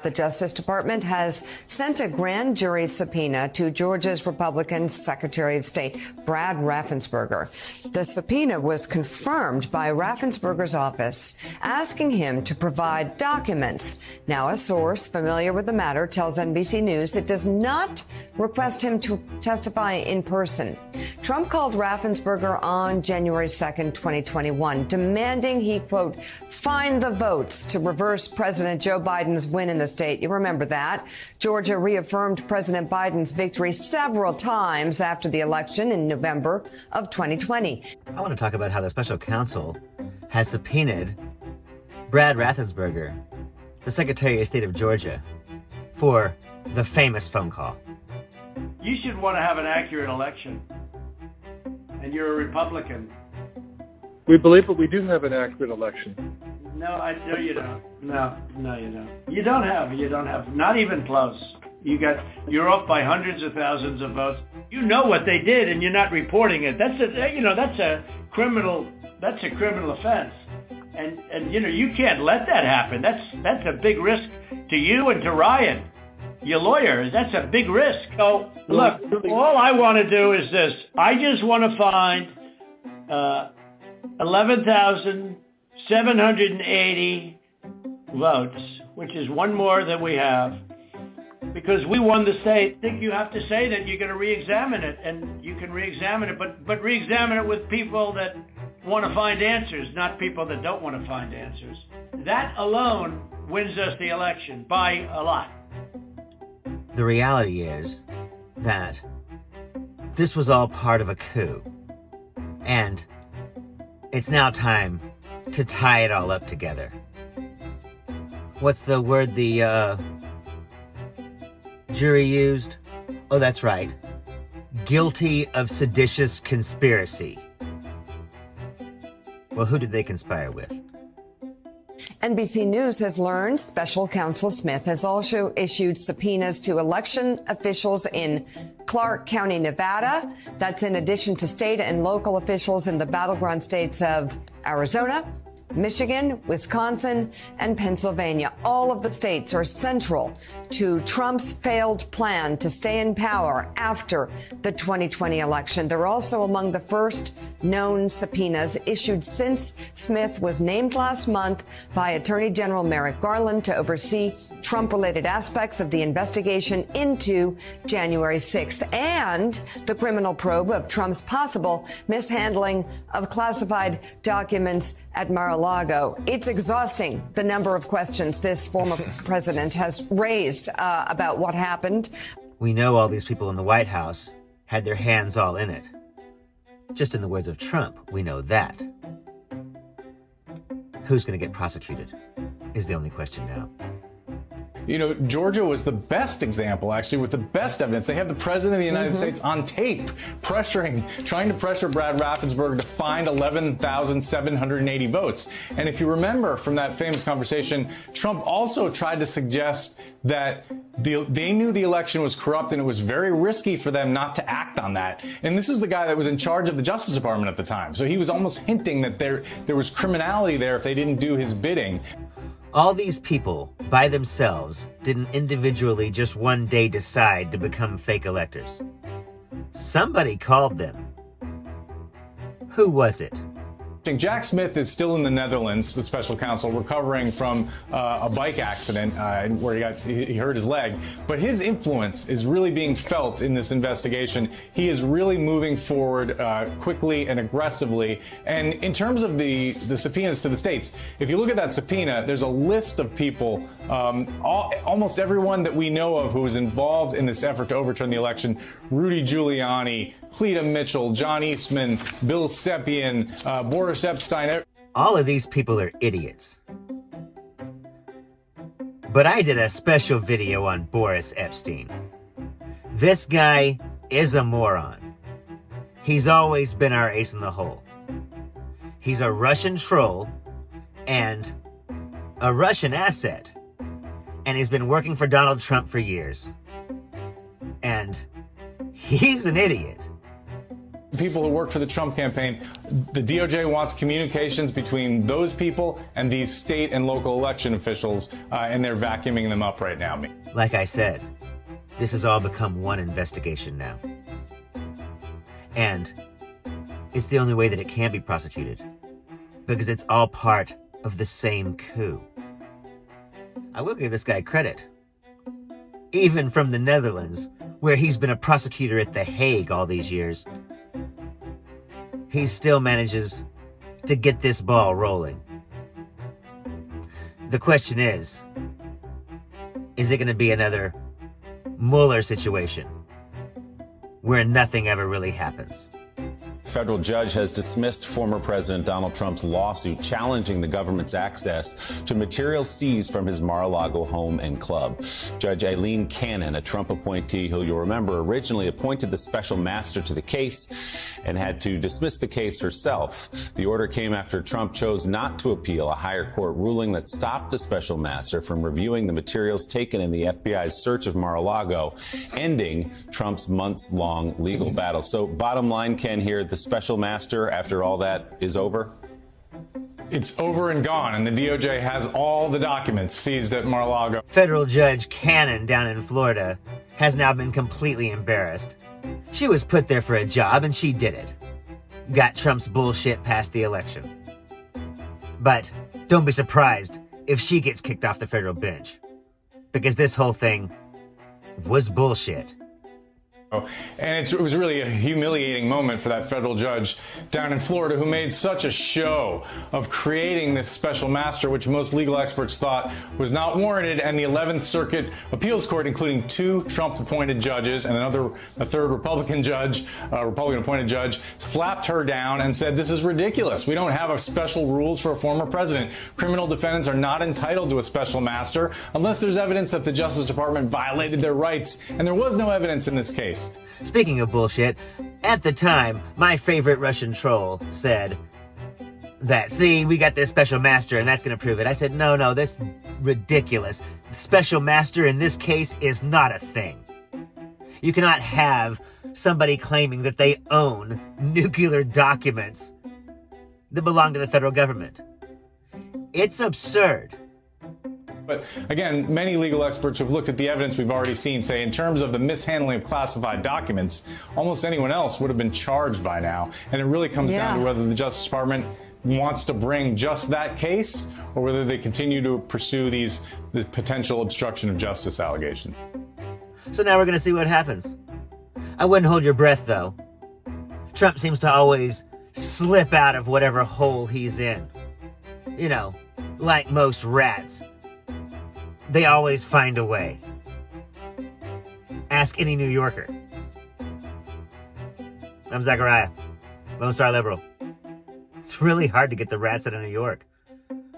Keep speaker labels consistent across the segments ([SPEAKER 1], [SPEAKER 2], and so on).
[SPEAKER 1] The Justice Department has sent a grand jury subpoena to Georgia's Republican Secretary of State, Brad Raffensperger. The subpoena was confirmed by Raffensperger's office, asking him to provide documents. Now, a source familiar with the matter tells NBC News it does not request him to testify in person. Trump called Raffensperger on January 2nd, 2021, demanding he, quote, find the votes to reverse President Joe Biden's win in the state. You remember that. Georgia reaffirmed President Biden's victory several times after the election in November of 2020.
[SPEAKER 2] I want to talk about how the special counsel has subpoenaed Brad Raffensperger, the Secretary of State of Georgia, for the famous phone call.
[SPEAKER 3] You should want to have an accurate election. And you're a Republican.
[SPEAKER 4] We believe that we do have an accurate election.
[SPEAKER 3] No, you don't. No, you don't. You don't have, not even close. You're off by hundreds of thousands of votes. You know what they did, and you're not reporting it. That's a criminal offense. And you can't let that happen. That's a big risk to you and to Ryan, your lawyer. That's a big risk. So look, all I want to do is this. I just want to find 11,780 votes, which is one more than we have, because we won the state. I think you have to say that you're going to re-examine it, and you can re-examine it, but re-examine it with people that want to find answers, not people that don't want to find answers. That alone wins us the election by a lot.
[SPEAKER 2] The reality is that this was all part of a coup, and it's now time to tie it all up together. What's the word the jury used? Oh, that's right. Guilty of seditious conspiracy. Well, who did they conspire with?
[SPEAKER 1] NBC News has learned special counsel Smith has also issued subpoenas to election officials in Clark County, Nevada. That's in addition to state and local officials in the battleground states of Arizona, Michigan, Wisconsin, and Pennsylvania. All of the states are central to Trump's failed plan to stay in power after the 2020 election. They're also among the first known subpoenas issued since Smith was named last month by Attorney General Merrick Garland to oversee Trump-related aspects of the investigation into January 6th and the criminal probe of Trump's possible mishandling of classified documents at Mar-a-Lago. It's exhausting, the number of questions this former president has raised about what happened.
[SPEAKER 2] We know all these people in the White House had their hands all in it. Just in the words of Trump, we know that. Who's going to get prosecuted is the only question now.
[SPEAKER 5] You know, Georgia was the best example, actually, with the best evidence. They have the president of the United States on tape, trying to pressure Brad Raffensperger to find 11,780 votes. And if you remember from that famous conversation, Trump also tried to suggest that they knew the election was corrupt and it was very risky for them not to act on that. And this is the guy that was in charge of the Justice Department at the time. So he was almost hinting that there was criminality there if they didn't do his bidding.
[SPEAKER 2] All these people, by themselves, didn't individually just one day decide to become fake electors. Somebody called them. Who was it?
[SPEAKER 5] Jack Smith is still in the Netherlands, the special counsel, recovering from a bike accident where he hurt his leg. But his influence is really being felt in this investigation. He is really moving forward quickly and aggressively. And in terms of the subpoenas to the states, if you look at that subpoena, there's a list of people, almost everyone that we know of who was involved in this effort to overturn the election. Rudy Giuliani, Cleta Mitchell, John Eastman, Bill Sepien, Boris Epstein.
[SPEAKER 2] All of these people are idiots. But I did a special video on Boris Epstein. This guy is a moron. He's always been our ace in the hole. He's a Russian troll and a Russian asset. And he's been working for Donald Trump for years. And he's an idiot.
[SPEAKER 5] People who work for the Trump campaign The DOJ wants communications between those people and these state and local election officials, and they're vacuuming them up right now.
[SPEAKER 2] Like I said, this has all become one investigation now. And it's the only way that it can be prosecuted, because it's all part of the same coup. I will give this guy credit. Even from the Netherlands, where he's been a prosecutor at The Hague all these years, he still manages to get this ball rolling. The question is it going to be another Mueller situation where nothing ever really happens?
[SPEAKER 6] Federal judge has dismissed former President Donald Trump's lawsuit challenging the government's access to materials seized from his Mar-a-Lago home and club. Judge Aileen Cannon, a Trump appointee who you'll remember originally appointed the special master to the case and had to dismiss the case herself. The order came after Trump chose not to appeal a higher court ruling that stopped the special master from reviewing the materials taken in the FBI's search of Mar-a-Lago, ending Trump's months-long legal battle. So bottom line, Ken, here, the special master, after all that, is over?
[SPEAKER 5] It's over and gone, and the DOJ has all the documents seized at Mar-a-Lago.
[SPEAKER 2] Federal Judge Cannon down in Florida has now been completely embarrassed. She was put there for a job, and she did it. Got Trump's bullshit past the election. But don't be surprised if she gets kicked off the federal bench, because this whole thing was bullshit.
[SPEAKER 5] And it was really a humiliating moment for that federal judge down in Florida who made such a show of creating this special master, which most legal experts thought was not warranted. And the 11th Circuit Appeals Court, including 2 Trump-appointed judges and a third Republican judge, Republican-appointed judge, slapped her down and said, this is ridiculous. We don't have special rules for a former president. Criminal defendants are not entitled to a special master unless there's evidence that the Justice Department violated their rights. And there was no evidence in this case.
[SPEAKER 2] Speaking of bullshit, at the time, my favorite Russian troll said that, see, we got this special master and that's going to prove it. I said, no, that's ridiculous. Special master in this case is not a thing. You cannot have somebody claiming that they own nuclear documents that belong to the federal government. It's absurd.
[SPEAKER 5] But again, many legal experts who've looked at the evidence we've already seen say in terms of the mishandling of classified documents, almost anyone else would have been charged by now. And it really comes down to whether the Justice Department wants to bring just that case or whether they continue to pursue the potential obstruction of justice allegations.
[SPEAKER 2] So now we're going to see what happens. I wouldn't hold your breath, though. Trump seems to always slip out of whatever hole he's in. You know, like most rats. They always find a way. Ask any New Yorker. I'm Zachariah, Lone Star Liberal. It's really hard to get the rats out of New York.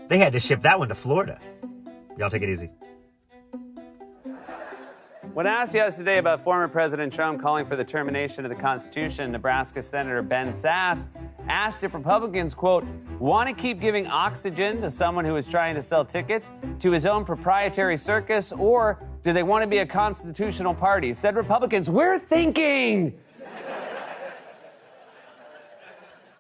[SPEAKER 2] They had to ship that one to Florida. Y'all take it easy.
[SPEAKER 7] When asked yesterday about former President Trump calling for the termination of the Constitution, Nebraska Senator Ben Sasse asked if Republicans, quote, want to keep giving oxygen to someone who is trying to sell tickets to his own proprietary circus, or do they want to be a constitutional party? Said Republicans, we're thinking.